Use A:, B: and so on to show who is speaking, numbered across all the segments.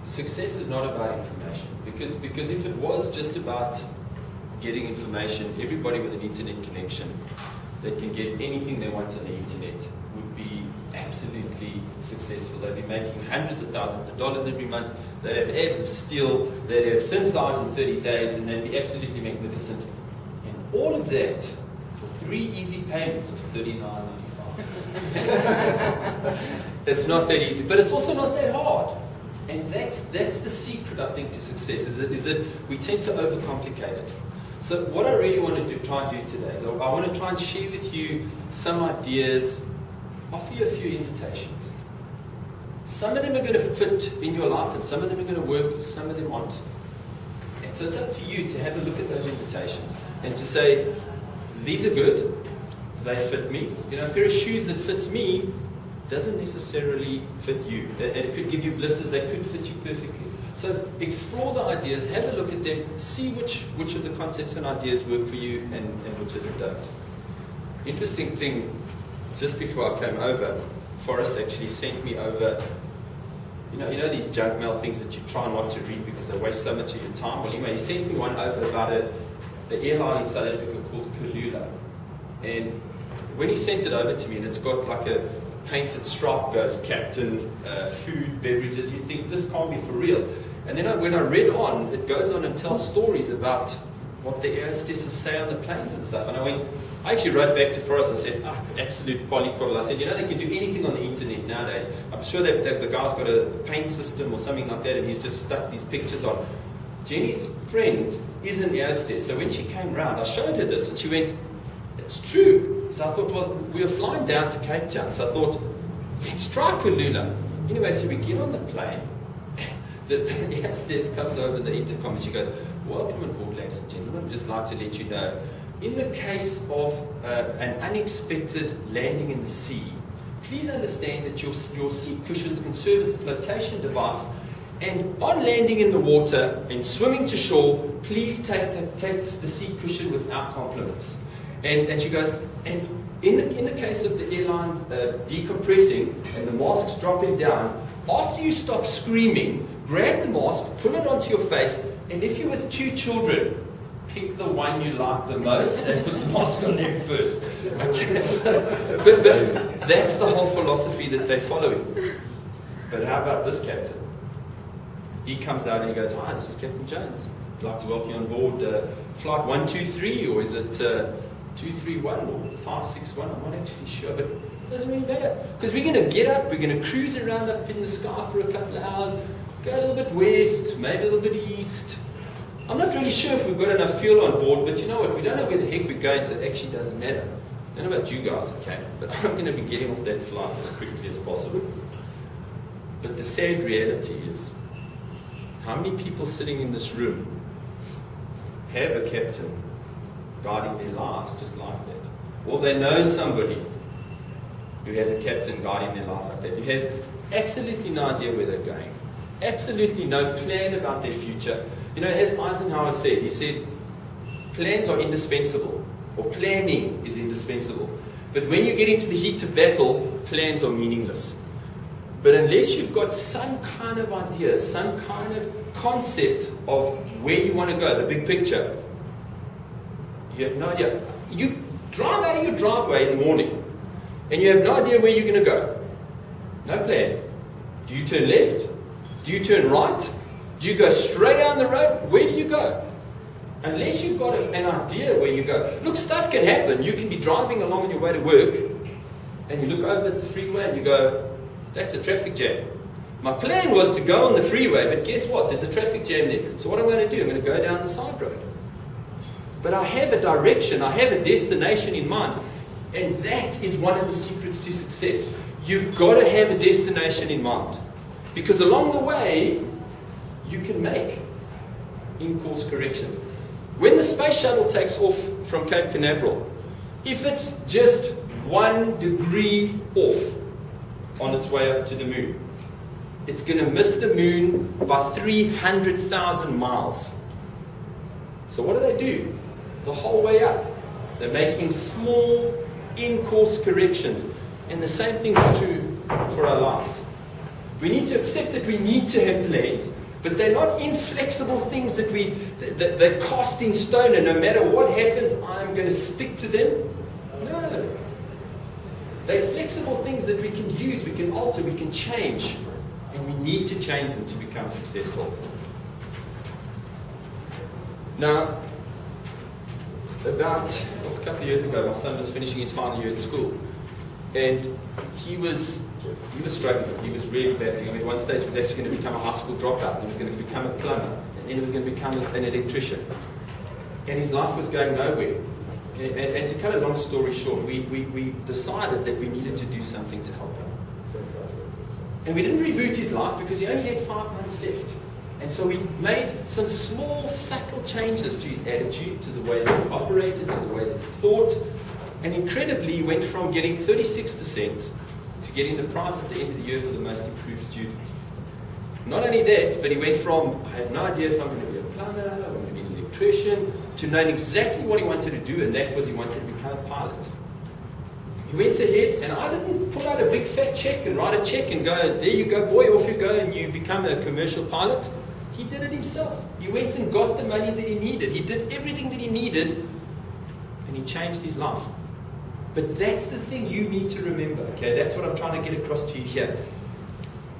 A: success is not about information, because if it was just about getting information, everybody with an internet connection that can get anything they want on the internet would be absolutely successful. They'd be making hundreds of thousands of dollars every month. They'd have abs of steel. They'd have thin thighs in 30 days, and they'd be absolutely magnificent. And all of that for 3 easy payments of $39.95. It's not that easy, but it's also not that hard. And that's the secret, I think, to success, is that we tend to overcomplicate it. So what I really want to try and do today is I want to try and share with you some ideas, offer you a few invitations. Some of them are going to fit in your life, and some of them are going to work, some of them aren't. And so it's up to you to have a look at those invitations and to say, these are good, they fit me. You know, a pair of shoes that fits me doesn't necessarily fit you. And it could give you blisters, they could fit you perfectly. So explore the ideas, have a look at them, see which of the concepts and ideas work for you and which of them don't. Interesting thing, just before I came over, Forrest actually sent me over, you know these junk mail things that you try not to read because they waste so much of your time? Well, anyway, he sent me one over about an airline in South Africa called Kulula. And when he sent it over to me, and it's got like a painted stripe, goes captain, food, beverages, you think this can't be for real. And then when I read on, it goes on and tells stories about what the air hostesses say on the planes and stuff. And I actually wrote back to Forrest and said, absolute polycoddle. I said, you know, they can do anything on the internet nowadays. I'm sure that the guy's got a paint system or something like that, and he's just stuck these pictures on. Jenny's friend is an air hostess, so when she came round, I showed her this, and she went, it's true. So I thought, well, we were flying down to Cape Town, so I thought, let's try Kulula. Anyway, so we get on the plane. The air hostess comes over the intercom and she goes, welcome on board, ladies and gentlemen. I'd just like to let you know, in the case of an unexpected landing in the sea, please understand that your seat cushions can serve as a flotation device, and on landing in the water and swimming to shore, please take the seat cushion without compliments. And she goes, and in the case of the airline decompressing and the mask's dropping down, after you stop screaming, grab the mask, pull it onto your face, and if you're with 2 children, pick the one you like the most and put the mask on them first. Okay, so, but that's the whole philosophy that they're following. But how about this captain? He comes out and he goes, hi, this is Captain Jones. I'd like to welcome you on board flight 123, or is it 231 or 561? I'm not actually sure, but it doesn't really matter. Because we're going to get up, we're going to cruise around up in the sky for a couple of hours, go a little bit west, maybe a little bit east. I'm not really sure if we've got enough fuel on board, but you know what? We don't know where the heck we're going, so it actually doesn't matter. I don't know about you guys, okay? But I'm going to be getting off that flight as quickly as possible. But the sad reality is, how many people sitting in this room have a captain guiding their lives just like that? Or they know somebody who has a captain guiding their lives like that, who has absolutely no idea where they're going, absolutely no plan about their future. You know, as Eisenhower said, he said, plans are indispensable, or planning is indispensable. But when you get into the heat of battle, plans are meaningless. But unless you've got some kind of idea, some kind of concept of where you want to go, the big picture, you have no idea. You drive out of your driveway in the morning, and you have no idea where you're going to go. No plan. Do you turn left? Do you turn right? Do you go straight down the road? Where do you go? Unless you've got an idea where you go. Look, stuff can happen. You can be driving along on your way to work, and you look over at the freeway and you go, that's a traffic jam. My plan was to go on the freeway, but guess what? There's a traffic jam there. So what am I going to do? I'm going to go down the side road. But I have a direction, I have a destination in mind. And that is one of the secrets to success. You've got to have a destination in mind. Because along the way, you can make in-course corrections. When the space shuttle takes off from Cape Canaveral, if it's just 1 degree off on its way up to the moon, it's going to miss the moon by 300,000 miles. So what do? The whole way up, they're making small in-course corrections. And the same thing is true for our lives. We need to accept that we need to have plans, but they're not inflexible things that they're cast in stone, and no matter what happens, I'm going to stick to them. No. They're flexible things that we can use, we can alter, we can change, and we need to change them to become successful. Now, about a couple of years ago, my son was finishing his final year at school, and he was struggling. He was really battling. I mean, at one stage he was actually going to become a high school dropout. He was going to become a plumber, and then he was going to become an electrician. And his life was going nowhere. And to cut a long story short, we decided that we needed to do something to help him. And we didn't reboot his life because he only had 5 months left. And so we made some small, subtle changes to his attitude, to the way that he operated, to the way that he thought. And incredibly, he went from getting 36% to getting the prize at the end of the year for the most improved student. Not only that, but he went from, I have no idea if I'm going to be a plumber, or I'm going to be an electrician, to knowing exactly what he wanted to do, and that was he wanted to become a pilot. He went ahead, and I didn't pull out a big fat check and write a check and go, there you go, boy, off you go, and you become a commercial pilot. He did it himself. He went and got the money that he needed. He did everything that he needed, and he changed his life. But that's the thing you need to remember, okay? That's what I'm trying to get across to you here.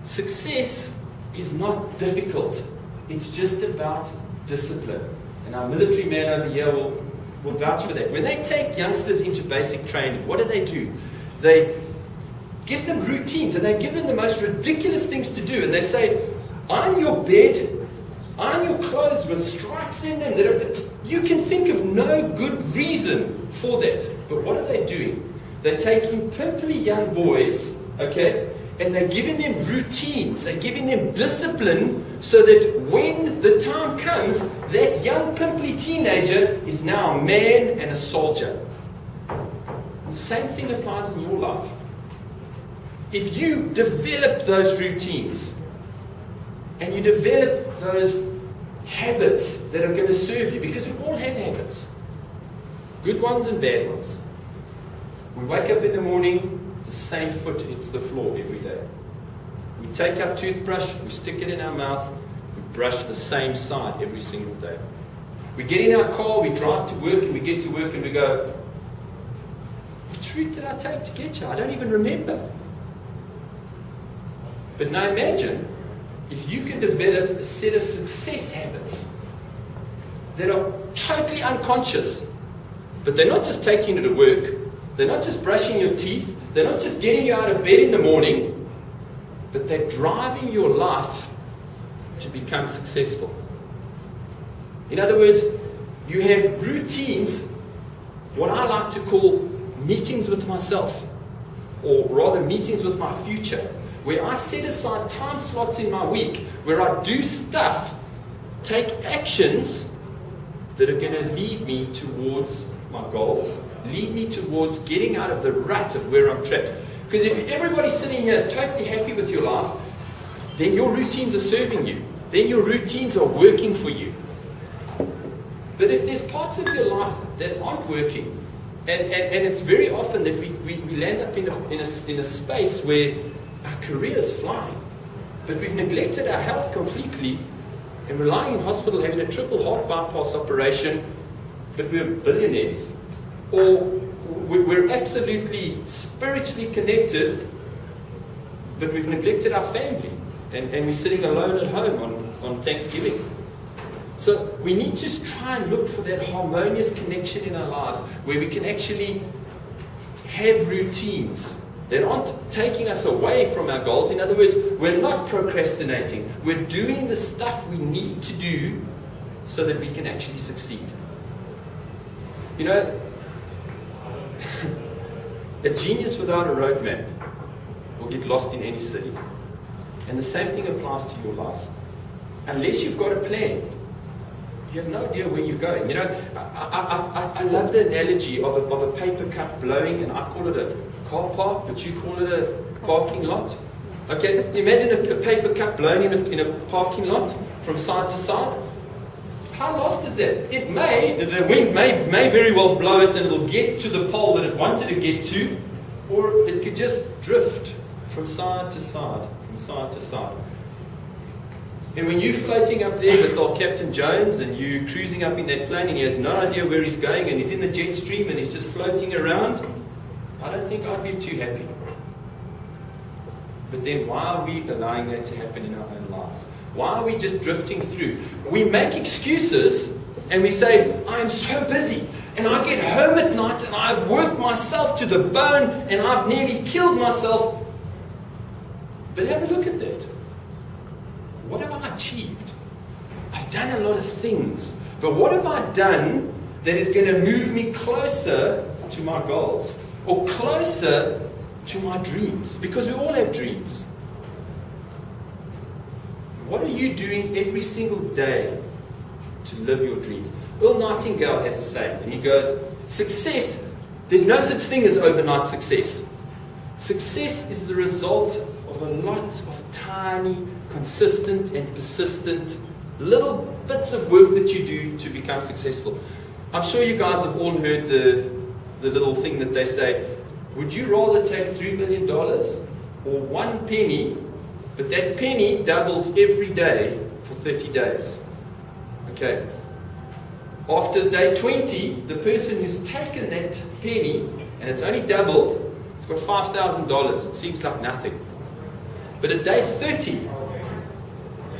A: Success is not difficult. It's just about discipline. And our military man over here will vouch for that. When they take youngsters into basic training, what do? They give them routines, and they give them the most ridiculous things to do. And they say, iron your bed, iron your clothes with stripes in them. You can think of no good reason for that. But what are they doing? They're taking pimply young boys, okay, and they're giving them routines. They're giving them discipline so that when the time comes, that young pimply teenager is now a man and a soldier. The same thing applies in your life. If you develop those routines, and you develop those habits that are going to serve you, because we all have habits, good ones and bad ones. We wake up in the morning, the same foot hits the floor every day. We take our toothbrush, we stick it in our mouth, we brush the same side every single day. We get in our car, we drive to work, and we get to work and we go, which route did I take to get here? I don't even remember. But now imagine if you can develop a set of success habits that are totally unconscious, but they're not just taking you to work, they're not just brushing your teeth, they're not just getting you out of bed in the morning, but they're driving your life to become successful. In other words, you have routines, what I like to call meetings with myself, or rather meetings with my future, where I set aside time slots in my week where I do stuff, take actions that are going to lead me towards my goals, lead me towards getting out of the rut of where I'm trapped. Because if everybody sitting here is totally happy with your lives, then your routines are serving you. Then your routines are working for you. But if there's parts of your life that aren't working, and it's very often that we land up in a space where our career is flying, but we've neglected our health completely, and we're lying in hospital having a triple heart bypass operation, but we're billionaires. Or we're absolutely spiritually connected, but we've neglected our family, and we're sitting alone at home on Thanksgiving. So we need to try and look for that harmonious connection in our lives where we can actually have routines that aren't taking us away from our goals. In other words, we're not procrastinating. We're doing the stuff we need to do so that we can actually succeed. You know, a genius without a roadmap will get lost in any city. And the same thing applies to your life. Unless you've got a plan, you have no idea where you're going. You know, I love the analogy of a paper cup blowing, and I call it a car park, but you call it a parking lot. Okay, imagine a paper cup blown in a parking lot from side to side. How lost is that? The wind may very well blow it and it'll get to the pole that it wanted to get to, or it could just drift from side to side, from side to side. And when you're floating up there with old Captain Jones and you cruising up in that plane and he has no idea where he's going and he's in the jet stream and he's just floating around, I don't think I'd be too happy. But then why are we allowing that to happen in our own lives? Why are we just drifting through? We make excuses and we say, I'm so busy and I get home at night and I've worked myself to the bone and I've nearly killed myself. But have a look at that. What have I achieved? I've done a lot of things. But what have I done that is going to move me closer to my goals? Or closer to my dreams? Because we all have dreams. What are you doing every single day to live your dreams? Earl Nightingale has a saying, and he goes, success, there's no such thing as overnight success. Success is the result of a lot of tiny, consistent and persistent little bits of work that you do to become successful. I'm sure you guys have all heard the little thing that they say, would you rather take $3 million or 1 penny, but that penny doubles every day for 30 days? Okay. After day 20, the person who's taken that penny, and it's only doubled, it's got $5,000. It seems like nothing. But at day 30,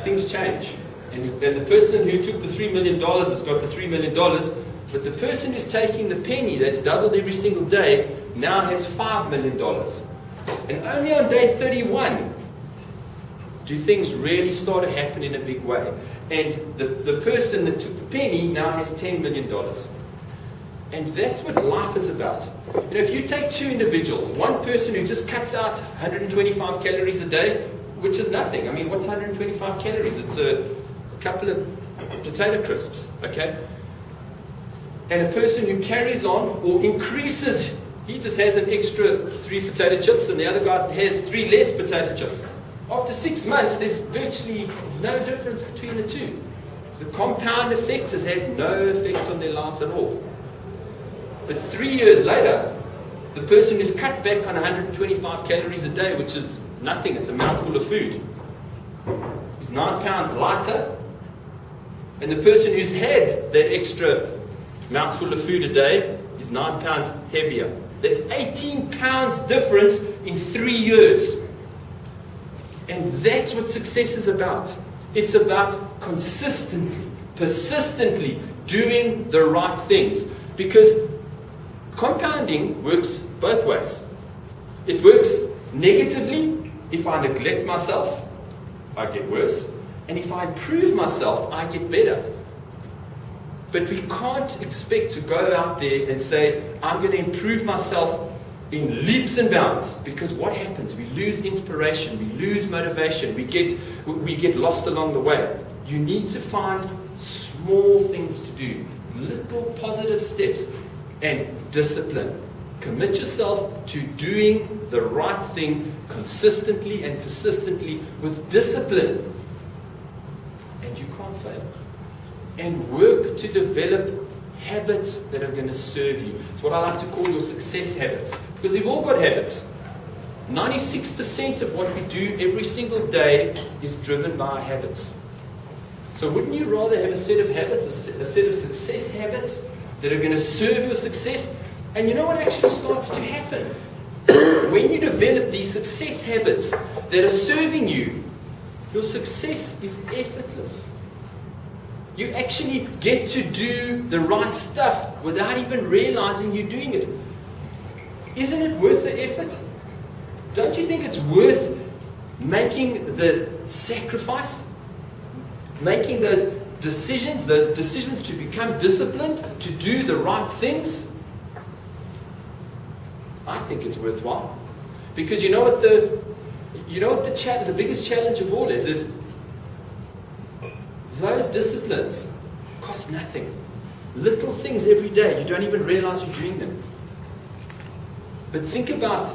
A: things change. And the person who took the $3 million has got the $3 million, but the person who's taking the penny that's doubled every single day now has $5 million. And only on day 31 do things really start to happen in a big way. And the person that took the penny now has $10 million. And that's what life is about. You know, if you take two individuals, one person who just cuts out 125 calories a day, which is nothing. I mean, what's 125 calories? It's a couple of potato crisps, okay? And a person who carries on or increases, he just has an extra 3 potato chips and the other guy has 3 less potato chips. After 6 months, there's virtually no difference between the two. The compound effect has had no effect on their lives at all. But 3 years later, the person who's cut back on 125 calories a day, which is nothing, it's a mouthful of food, is 9 pounds lighter. And the person who's had that extra mouthful of food a day is 9 pounds heavier. That's 18 pounds difference in 3 years. And that's what success is about. It's about consistently, persistently doing the right things. Because compounding works both ways. It works negatively. If I neglect myself, I get worse. And if I improve myself, I get better. But we can't expect to go out there and say, I'm going to improve myself in leaps and bounds. Because what happens? We lose inspiration, we lose motivation, we get lost along the way. You need to find small things to do, little positive steps, and discipline. Commit yourself to doing the right thing consistently and persistently with discipline. And you can't fail. And work to develop habits that are going to serve you. It's what I like to call your success habits. Because we've all got habits. 96% of what we do every single day is driven by our habits. So wouldn't you rather have a set of habits, a set of success habits that are going to serve your success? And you know what actually starts to happen? When you develop these success habits that are serving you, your success is effortless. You actually get to do the right stuff without even realizing you're doing it. Isn't it worth the effort? Don't you think it's worth making the sacrifice? Making those decisions to become disciplined, to do the right things? I think it's worthwhile. Because you know what the biggest challenge of all is those disciplines cost nothing. Little things every day, you don't even realize you're doing them. But think about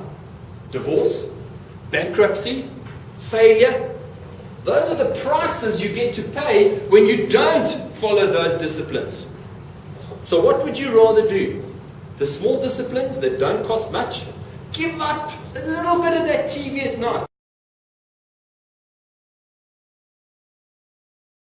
A: divorce, bankruptcy, failure. Those are the prices you get to pay when you don't follow those disciplines. So what would you rather do? The small disciplines that don't cost much? Give up a little bit of that TV at night.